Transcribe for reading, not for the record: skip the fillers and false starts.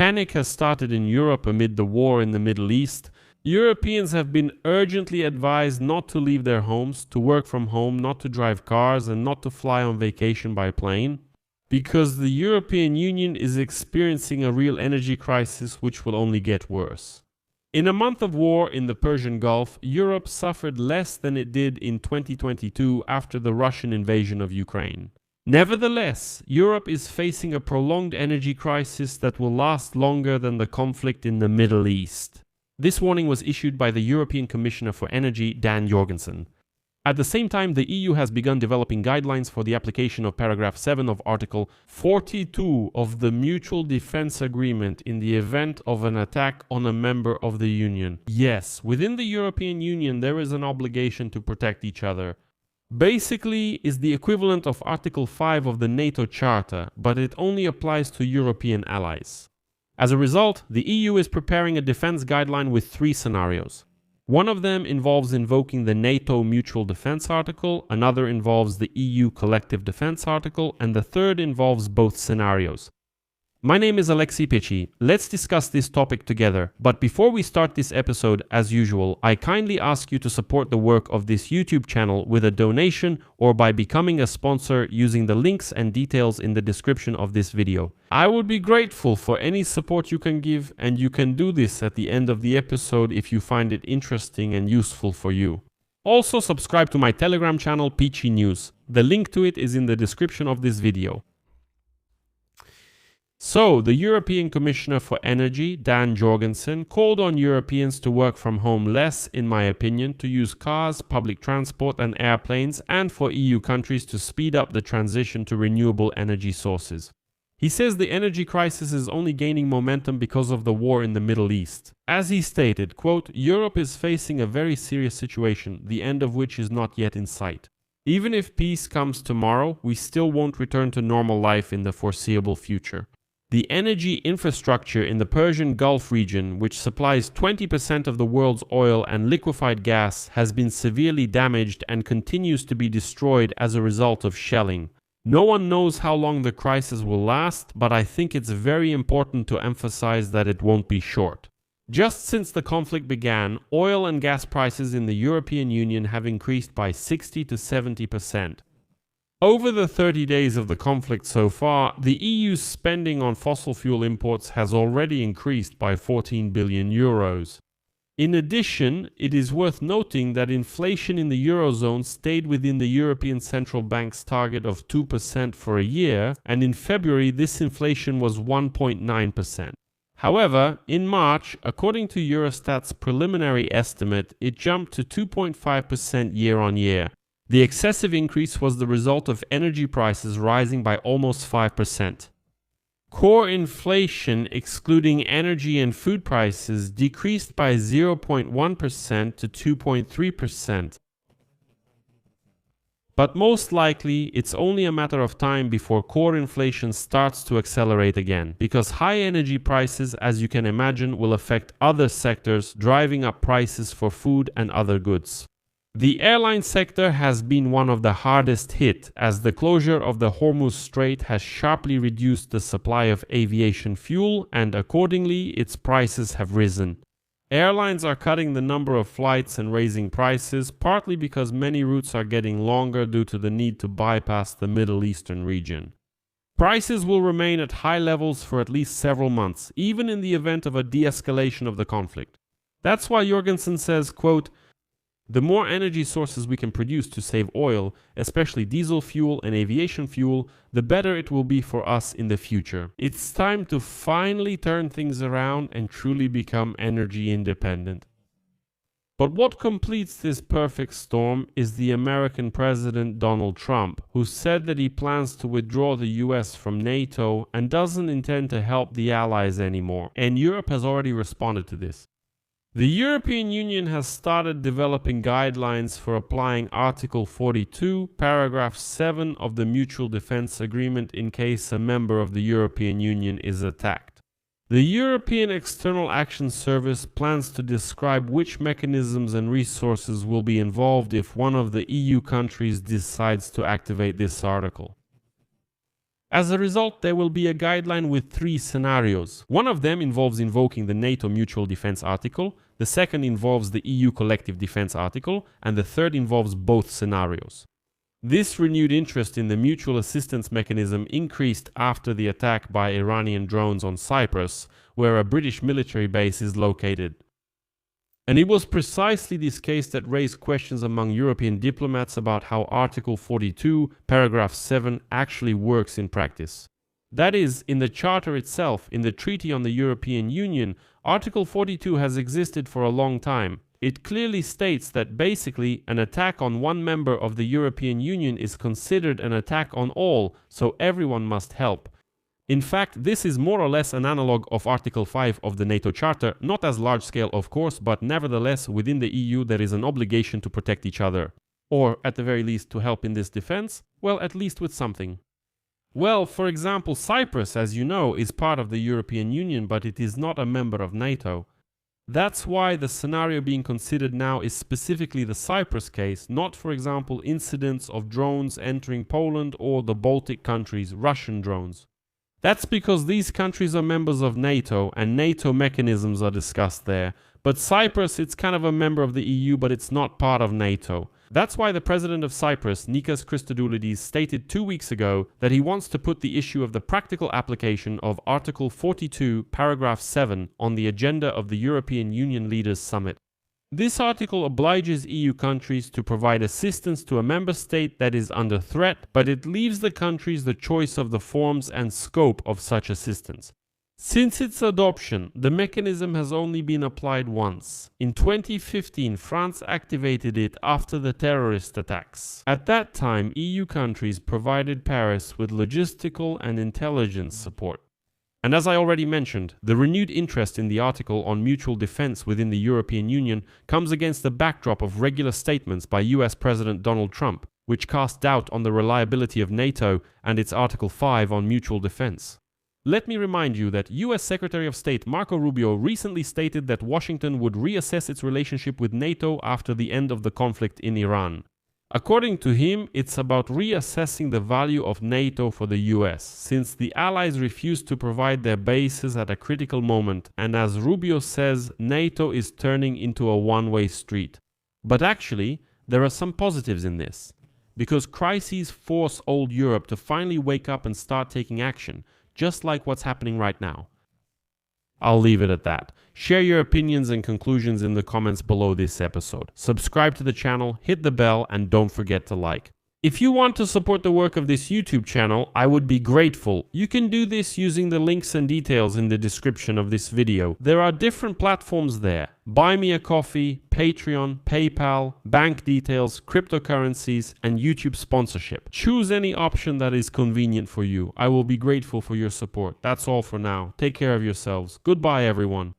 Panic has started in Europe amid the war in the Middle East. Europeans have been urgently advised not to leave their homes, to work from home, not to drive cars, and not to fly on vacation by plane, because the European Union is experiencing a real energy crisis which will only get worse. In a month of war in the Persian Gulf, Europe suffered less than it did in 2022 after the Russian invasion of Ukraine. Nevertheless, Europe is facing a prolonged energy crisis that will last longer than the conflict in the Middle East. This warning was issued by the European Commissioner for Energy, Dan Jorgensen. At the same time, the EU has begun developing guidelines for the application of paragraph 7 of Article 42 of the Mutual Defense Agreement in the event of an attack on a member of the Union. Yes, within the European Union there is an obligation to protect each other. Basically, is the equivalent of Article 5 of the NATO Charter, but it only applies to European allies. As a result, the EU is preparing a defense guideline with 3 scenarios. One of them involves invoking the NATO Mutual Defense Article, another involves the EU Collective Defense Article, and the third involves both scenarios. My name is Pechiy. Let's discuss this topic together, but before we start this episode, as usual, I kindly ask you to support the work of this YouTube channel with a donation or by becoming a sponsor using the links and details in the description of this video. I would be grateful for any support you can give, and you can do this at the end of the episode if you find it interesting and useful for you. Also subscribe to my Telegram channel Pechiy News. The link to it is in the description of this video. So, the European Commissioner for Energy, Dan Jorgensen, called on Europeans to work from home less, in my opinion, to use cars, public transport and airplanes, and for EU countries to speed up the transition to renewable energy sources. He says the energy crisis is only gaining momentum because of the war in the Middle East. As he stated, quote, Europe is facing a very serious situation, the end of which is not yet in sight. Even if peace comes tomorrow, we still won't return to normal life in the foreseeable future. The energy infrastructure in the Persian Gulf region, which supplies 20% of the world's oil and liquefied gas, has been severely damaged and continues to be destroyed as a result of shelling. No one knows how long the crisis will last, but I think it's very important to emphasize that it won't be short. Just since the conflict began, oil and gas prices in the European Union have increased by 60 to 70%. Over the 30 days of the conflict so far, the EU's spending on fossil fuel imports has already increased by 14 billion euros. In addition, it is worth noting that inflation in the Eurozone stayed within the European Central Bank's target of 2% for a year, and in February this inflation was 1.9%. However, in March, according to Eurostat's preliminary estimate, it jumped to 2.5% year-on-year. The excessive increase was the result of energy prices rising by almost 5%. Core inflation, excluding energy and food prices, decreased by 0.1% to 2.3%. But most likely, it's only a matter of time before core inflation starts to accelerate again, because high energy prices, as you can imagine, will affect other sectors, driving up prices for food and other goods. The airline sector has been one of the hardest hit, as the closure of the Hormuz Strait has sharply reduced the supply of aviation fuel, and accordingly its prices have risen. Airlines are cutting the number of flights and raising prices, partly because many routes are getting longer due to the need to bypass the Middle Eastern region. Prices will remain at high levels for at least several months, even in the event of a de-escalation of the conflict. That's why Jorgensen says, quote, the more energy sources we can produce to save oil, especially diesel fuel and aviation fuel, the better it will be for us in the future. It's time to finally turn things around and truly become energy independent. But what completes this perfect storm is the American President Donald Trump, who said that he plans to withdraw the US from NATO and doesn't intend to help the allies anymore, and Europe has already responded to this. The European Union has started developing guidelines for applying Article 42, Paragraph 7 of the Mutual Defense Agreement in case a member of the European Union is attacked. The European External Action Service plans to describe which mechanisms and resources will be involved if one of the EU countries decides to activate this article. As a result, there will be a guideline with 3 scenarios. One of them involves invoking the NATO Mutual Defense Article, the second involves the EU Collective Defense Article, and the third involves both scenarios. This renewed interest in the mutual assistance mechanism increased after the attack by Iranian drones on Cyprus, where a British military base is located. And it was precisely this case that raised questions among European diplomats about how Article 42, paragraph 7 actually works in practice. That is, in the Charter itself, in the Treaty on the European Union, Article 42 has existed for a long time. It clearly states that basically an attack on one member of the European Union is considered an attack on all, so everyone must help. In fact, this is more or less an analog of Article 5 of the NATO Charter, not as large scale of course, but nevertheless within the EU there is an obligation to protect each other. Or, at the very least, to help in this defense, well, at least with something. Well, for example, Cyprus, as you know, is part of the European Union, but it is not a member of NATO. That's why the scenario being considered now is specifically the Cyprus case, not, for example, incidents of drones entering Poland or the Baltic countries, Russian drones. That's because these countries are members of NATO and NATO mechanisms are discussed there. But Cyprus, it's kind of a member of the EU, but it's not part of NATO. That's why the president of Cyprus, Nikos Christodoulides, stated 2 weeks ago that he wants to put the issue of the practical application of Article 42, paragraph 7 on the agenda of the European Union Leaders Summit. This article obliges EU countries to provide assistance to a member state that is under threat, but it leaves the countries the choice of the forms and scope of such assistance. Since its adoption, the mechanism has only been applied once. In 2015, France activated it after the terrorist attacks. At that time, EU countries provided Paris with logistical and intelligence support. And as I already mentioned, the renewed interest in the article on mutual defense within the European Union comes against the backdrop of regular statements by US President Donald Trump, which cast doubt on the reliability of NATO and its Article 5 on mutual defense. Let me remind you that US Secretary of State Marco Rubio recently stated that Washington would reassess its relationship with NATO after the end of the conflict in Iran. According to him, it's about reassessing the value of NATO for the US, since the Allies refused to provide their bases at a critical moment, and as Rubio says, NATO is turning into a one-way street. But actually, there are some positives in this, because crises force old Europe to finally wake up and start taking action, just like what's happening right now. I'll leave it at that. Share your opinions and conclusions in the comments below this episode. Subscribe to the channel, hit the bell, and don't forget to like. If you want to support the work of this YouTube channel, I would be grateful. You can do this using the links and details in the description of this video. There are different platforms there. Buy Me a Coffee, Patreon, PayPal, bank details, cryptocurrencies, and YouTube sponsorship. Choose any option that is convenient for you. I will be grateful for your support. That's all for now. Take care of yourselves. Goodbye, everyone.